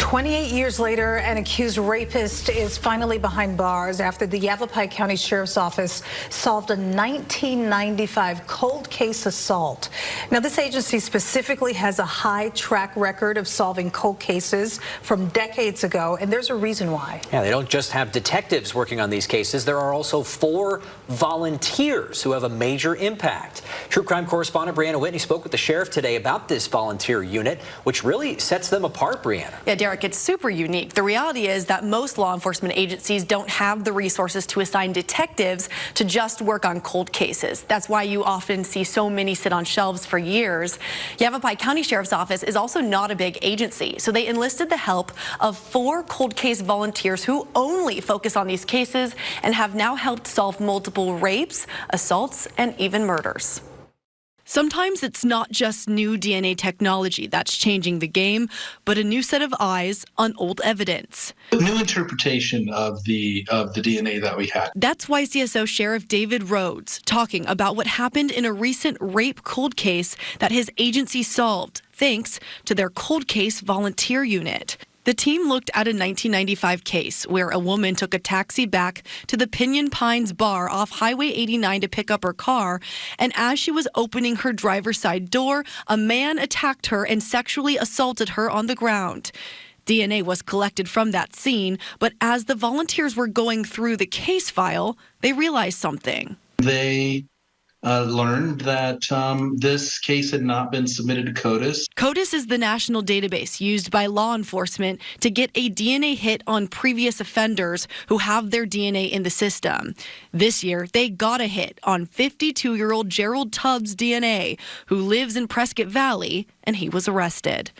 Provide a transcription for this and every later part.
28 years later, an accused rapist is finally behind bars after the Yavapai County Sheriff's Office solved a 1995 cold case assault. Now, this agency specifically has a high track record of solving cold cases from decades ago, and there's a reason why. Yeah, they don't just have detectives working on these cases. There are also 4 volunteers who have a major impact. True crime correspondent Brianna Whitney spoke with the sheriff today about this volunteer unit, which really sets them apart, Brianna. Yeah, Derek, it's super unique. The reality is that most law enforcement agencies don't have the resources to assign detectives to just work on cold cases. That's why you often see so many sit on shelves for years. Yavapai County Sheriff's Office is also not a big agency, so they enlisted the help of 4 cold case volunteers who only focus on these cases and have now helped solve multiple rapes, assaults, and even murders. Sometimes it's not just new DNA technology that's changing the game, but a new set of eyes on old evidence. New interpretation of the DNA that we had. That's YCSO Sheriff David Rhodes talking about what happened in a recent rape cold case that his agency solved, thanks to their cold case volunteer unit. The team looked at a 1995 case where a woman took a taxi back to the Pinyon Pines bar off Highway 89 to pick up her car, and as she was opening her driver's side door, a man attacked her and sexually assaulted her on the ground. DNA was collected from that scene, but as the volunteers were going through the case file, they realized something. They learned that this case had not been submitted to CODIS. CODIS is the national database used by law enforcement to get a DNA hit on previous offenders who have their DNA in the system. This year, they got a hit on 52-year-old Gerald Tubbs' DNA, who lives in Prescott Valley, and he was arrested.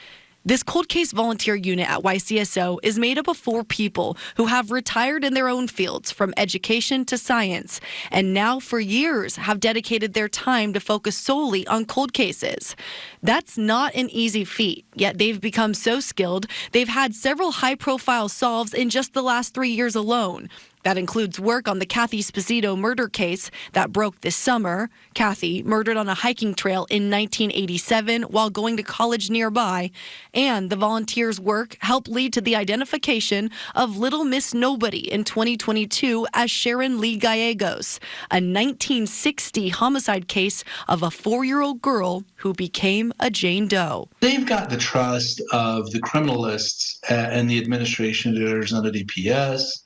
This cold case volunteer unit at YCSO is made up of 4 people who have retired in their own fields from education to science, and now for years have dedicated their time to focus solely on cold cases. That's not an easy feat, yet they've become so skilled, they've had several high-profile solves in just the last 3 years alone. That includes work on the Kathy Esposito murder case that broke this summer. Kathy, murdered on a hiking trail in 1987 while going to college nearby. And the volunteers' work helped lead to the identification of Little Miss Nobody in 2022 as Sharon Lee Gallegos, a 1960 homicide case of a 4-year-old girl who became a Jane Doe. They've got the trust of the criminalists and the administrators under DPS.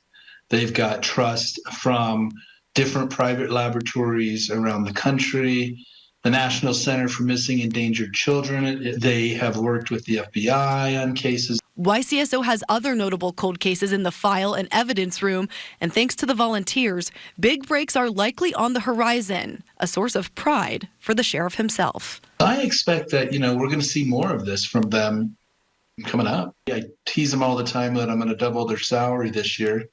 They've got trust from different private laboratories around the country, the National Center for Missing and Endangered Children. They have worked with the FBI on cases. YCSO has other notable cold cases in the file and evidence room, and thanks to the volunteers, big breaks are likely on the horizon, a source of pride for the sheriff himself. I expect that, we're going to see more of this from them coming up. I tease them all the time that I'm going to double their salary this year.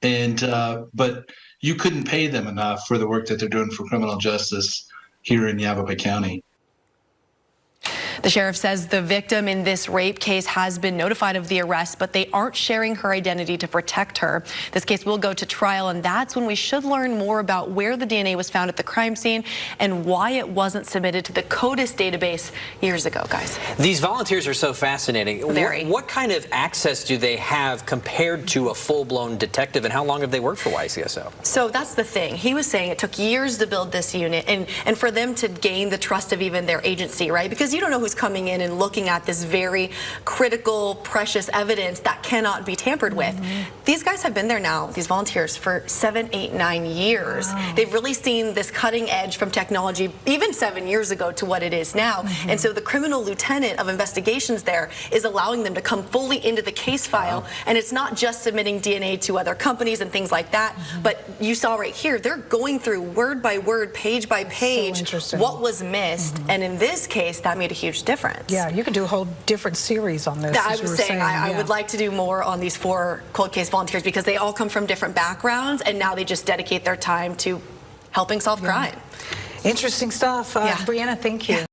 But you couldn't pay them enough for the work that they're doing for criminal justice here in Yavapai County. The sheriff says the victim in this rape case has been notified of the arrest, but they aren't sharing her identity to protect her. This case will go to trial, and that's when we should learn more about where the DNA was found at the crime scene and why it wasn't submitted to the CODIS database years ago, guys. These volunteers are so fascinating. Very. What kind of access do they have compared to a full-blown detective, and how long have they worked for YCSO? So that's the thing. He was saying it took years to build this unit and for them to gain the trust of even their agency, right? Because you don't know who's coming in and looking at this very critical, precious evidence that cannot be tampered with. These guys have been there now, these volunteers, for 7, 8, 9 years. Wow. They've really seen this cutting edge from technology even 7 years ago to what it is now. And so the criminal lieutenant of investigations there is allowing them to come fully into the case file. And it's not just submitting DNA to other companies and things like that, but you saw right here, they're going through word by word, page by page, what was missed. And in this case, that made a huge difference. Yeah, you could do a whole different series on this. I was saying I would like to do more on these 4 cold case volunteers because they all come from different backgrounds, and now they just dedicate their time to helping solve crime. Interesting stuff. Brianna, thank you.